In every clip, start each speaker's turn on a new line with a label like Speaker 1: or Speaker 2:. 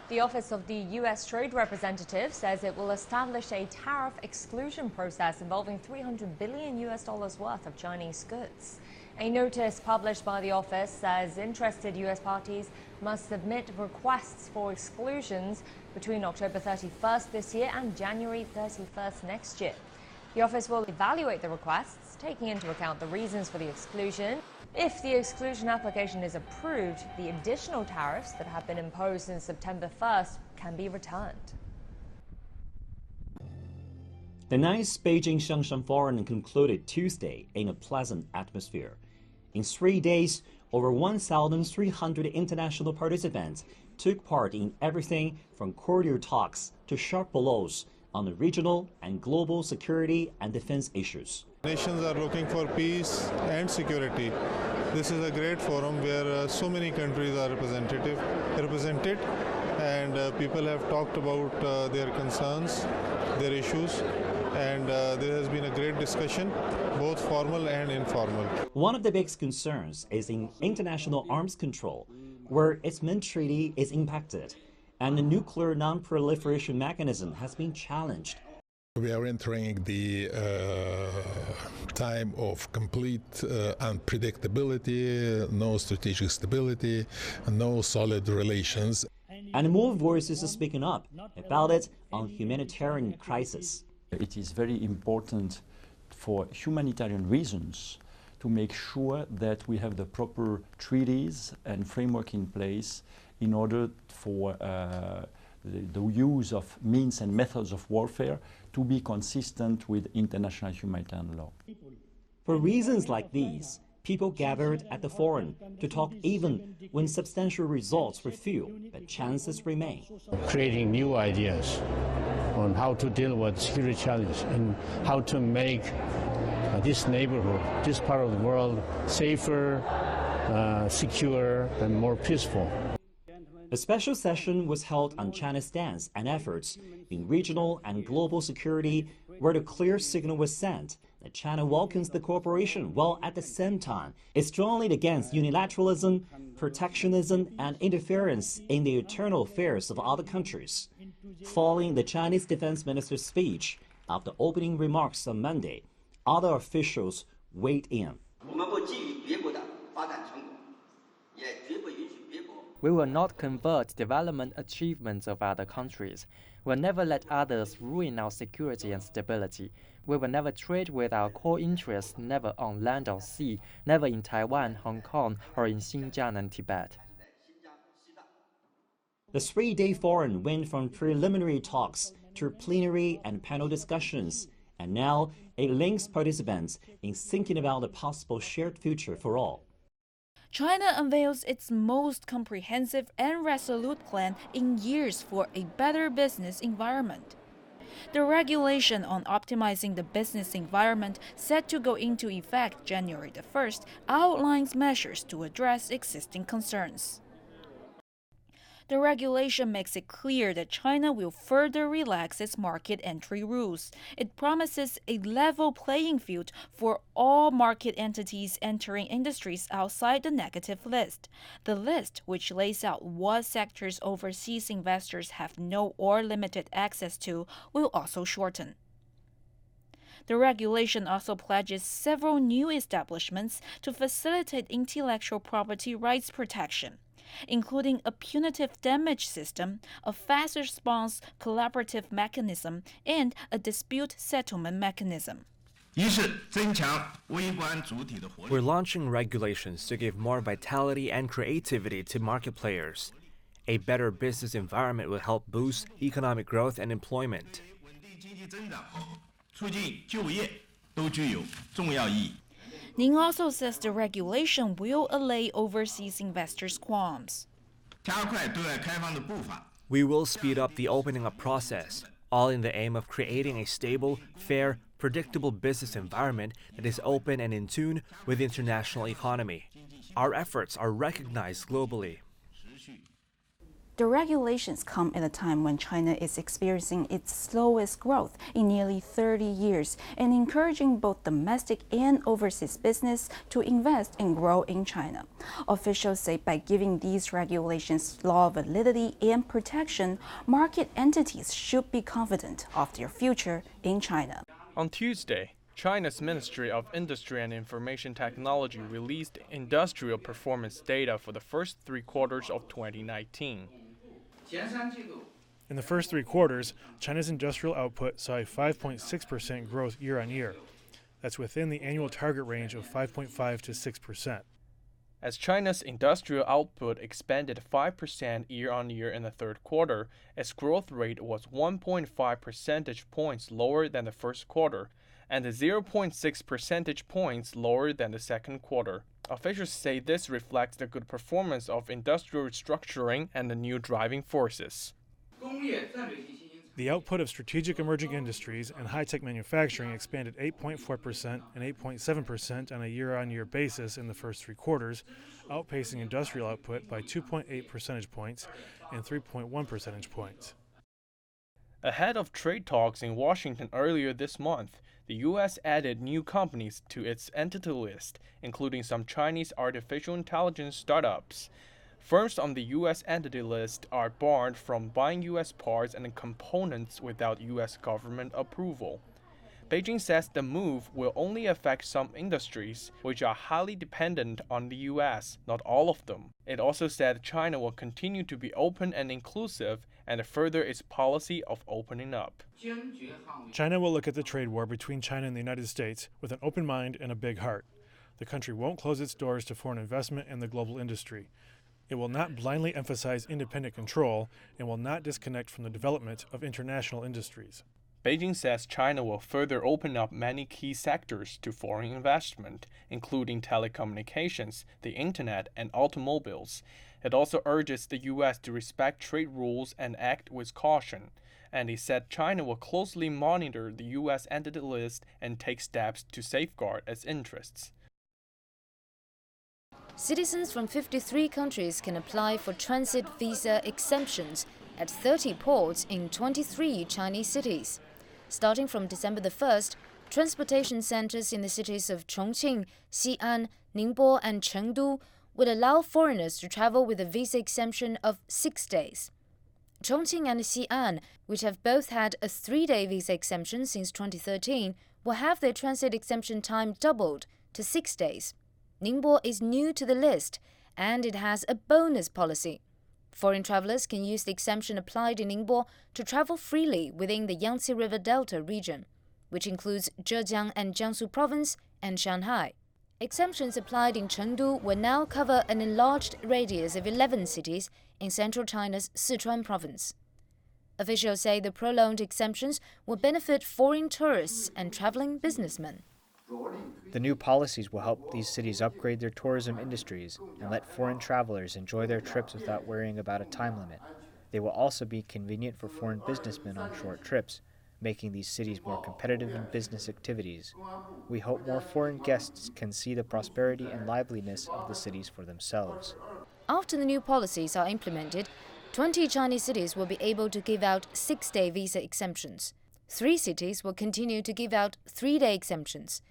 Speaker 1: The Office of the U.S. Trade Representative says it will establish a tariff exclusion process involving $300 billion worth of Chinese goods. A notice published by the office says interested U.S. parties must submit requests for exclusions between October 31st this year and January 31st next year. The office will evaluate the requests, taking into account the reasons for the exclusion. If the exclusion application is approved, the additional tariffs that have been imposed since September 1st can be returned.
Speaker 2: The ninth Beijing Shangshan Forum concluded Tuesday in a pleasant atmosphere. In 3 days, over 1,300 international participants took part in everything from cordial talks to sharp blows on the regional and global security and defense issues.
Speaker 3: Nations are looking for peace and security. This is a great forum where so many countries are represented, and people have talked about their concerns, their issues, and there has been a great discussion, both formal and informal.
Speaker 2: One of the biggest concerns is in international arms control, where its main treaty is impacted, and the nuclear non-proliferation mechanism has been challenged.
Speaker 4: We are entering the time of complete unpredictability, no strategic stability, no solid relations.
Speaker 2: And more voices are speaking up about it on humanitarian crisis.
Speaker 5: It is very important for humanitarian reasons to make sure that we have the proper treaties and framework in place in order for the use of means and methods of warfare to be consistent with international humanitarian law.
Speaker 2: For reasons like these, people gathered at the forum to talk even when substantial results were few, but chances remain.
Speaker 6: Creating new ideas on how to deal with security challenges and how to make this neighborhood, this part of the world, safer, secure, and more peaceful.
Speaker 2: A special session was held on China's stance and efforts in regional and global security, where the clear signal was sent that China welcomes the cooperation while at the same time is strongly against unilateralism, protectionism, and interference in the internal affairs of other countries. Following the Chinese defense minister's speech, after opening remarks on Monday, other officials weighed in.
Speaker 7: We will not convert development achievements of other countries. We'll never let others ruin our security and stability. We will never trade with our core interests, never on land or sea, never in Taiwan, Hong Kong, or in Xinjiang and Tibet.
Speaker 2: The 3-day forum went from preliminary talks to plenary and panel discussions, and now it links participants in thinking about a possible shared future for all.
Speaker 8: China unveils its most comprehensive and resolute plan in years for a better business environment. The regulation on optimizing the business environment, set to go into effect January the 1st, outlines measures to address existing concerns. The regulation makes it clear that China will further relax its market entry rules. It promises a level playing field for all market entities entering industries outside the negative list. The list, which lays out what sectors overseas investors have no or limited access to, will also shorten. The regulation also pledges several new establishments to facilitate intellectual property rights protection, including a punitive damage system, a fast response collaborative mechanism, and a dispute settlement mechanism.
Speaker 9: We're launching regulations to give more vitality and creativity to market players. A better business environment will help boost economic growth and employment.
Speaker 8: Ning also says the regulation will allay overseas investors' qualms.
Speaker 9: We will speed up the opening up process, all in the aim of creating a stable, fair, predictable business environment that is open and in tune with the international economy. Our efforts are recognized globally.
Speaker 10: The regulations come at a time when China is experiencing its slowest growth in nearly 30 years and encouraging both domestic and overseas business to invest and grow in China. Officials say by giving these regulations law validity and protection, market entities should be confident of their future in China.
Speaker 11: On Tuesday, China's Ministry of Industry and Information Technology released industrial performance data for the first 3 quarters of 2019.
Speaker 12: In the first 3 quarters, China's industrial output saw a 5.6% growth year-on-year. That's within the annual target range of 5.5 to 6%.
Speaker 11: As China's industrial output expanded 5% year-on-year in the 3rd quarter, its growth rate was 1.5 percentage points lower than the 1st quarter, and 0.6 percentage points lower than the 2nd quarter. Officials say this reflects the good performance of industrial restructuring and the new driving forces.
Speaker 12: The output of strategic emerging industries and high-tech manufacturing expanded 8.4% and 8.7% on a year-on-year basis in the first 3 quarters, outpacing industrial output by 2.8 percentage points and 3.1 percentage points.
Speaker 11: Ahead of trade talks in Washington earlier this month, the U.S. added new companies to its entity list, including some Chinese artificial intelligence startups. Firms on the U.S. entity list are barred from buying U.S. parts and components without U.S. government approval. Beijing says the move will only affect some industries, which are highly dependent on the U.S., not all of them. It also said China will continue to be open and inclusive and further its policy of opening up.
Speaker 12: China will look at the trade war between China and the United States with an open mind and a big heart. The country won't close its doors to foreign investment and the global industry. It will not blindly emphasize independent control and will not disconnect from the development of international industries.
Speaker 11: Beijing says China will further open up many key sectors to foreign investment, including telecommunications, the internet, and automobiles. It also urges the U.S. to respect trade rules and act with caution. And he said China will closely monitor the U.S. entity list and take steps to safeguard its interests.
Speaker 13: Citizens from 53 countries can apply for transit visa exemptions at 30 ports in 23 Chinese cities. Starting from December the 1st, transportation centers in the cities of Chongqing, Xi'an, Ningbo, and Chengdu would allow foreigners to travel with a visa exemption of 6 days. Chongqing and Xi'an, which have both had a 3-day visa exemption since 2013, will have their transit exemption time doubled to 6 days. Ningbo is new to the list, and it has a bonus policy. Foreign travelers can use the exemption applied in Ningbo to travel freely within the Yangtze River Delta region, which includes Zhejiang and Jiangsu Province and Shanghai. Exemptions applied in Chengdu will now cover an enlarged radius of 11 cities in central China's Sichuan province. Officials say the prolonged exemptions will benefit foreign tourists and traveling businessmen.
Speaker 14: The new policies will help these cities upgrade their tourism industries and let foreign travelers enjoy their trips without worrying about a time limit. They will also be convenient for foreign businessmen on short trips, making these cities more competitive in business activities. We hope more foreign guests can see the prosperity and liveliness of the cities for themselves.
Speaker 13: After the new policies are implemented, 20 Chinese cities will be able to give out 6-day visa exemptions. 3 cities will continue to give out 3-day exemptions.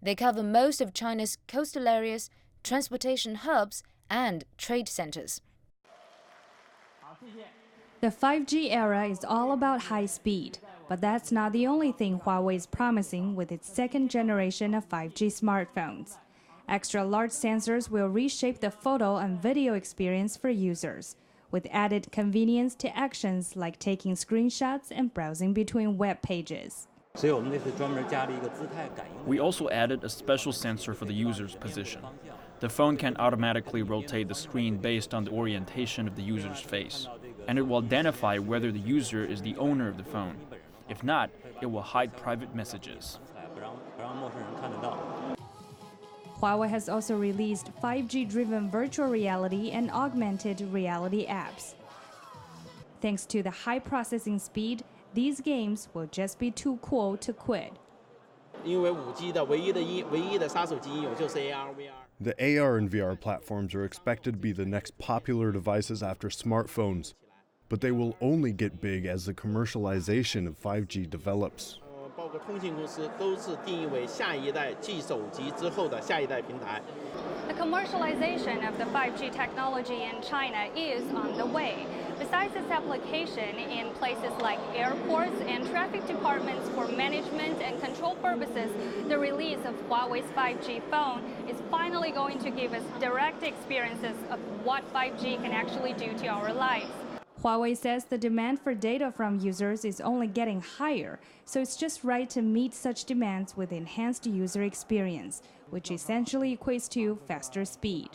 Speaker 13: They cover most of China's coastal areas, transportation hubs, and trade centers.
Speaker 15: The 5G era is all about high speed, but that's not the only thing Huawei is promising with its 2nd generation of 5G smartphones. Extra-large sensors will reshape the photo and video experience for users, with added convenience to actions like taking screenshots and browsing between web pages.
Speaker 16: We also added a special sensor for the user's position. The phone can automatically rotate the screen based on the orientation of the user's face, and it will identify whether the user is the owner of the phone. If not, it will hide private messages.
Speaker 15: Huawei has also released 5G-driven virtual reality and augmented reality apps. Thanks to the high processing speed, these games will just be too cool to quit.
Speaker 17: The AR and VR platforms are expected to be the next popular devices after smartphones. but they will only get big as the commercialization of 5G develops.
Speaker 18: The commercialization of the 5G technology in China is on the way. Besides its application in places like airports and traffic departments for management and control purposes, the release of Huawei's 5G phone is finally going to give us direct experiences of what 5G can actually do to our lives.
Speaker 15: Huawei says the demand for data from users is only getting higher, so it's just right to meet such demands with enhanced user experience, which essentially equates to faster speed.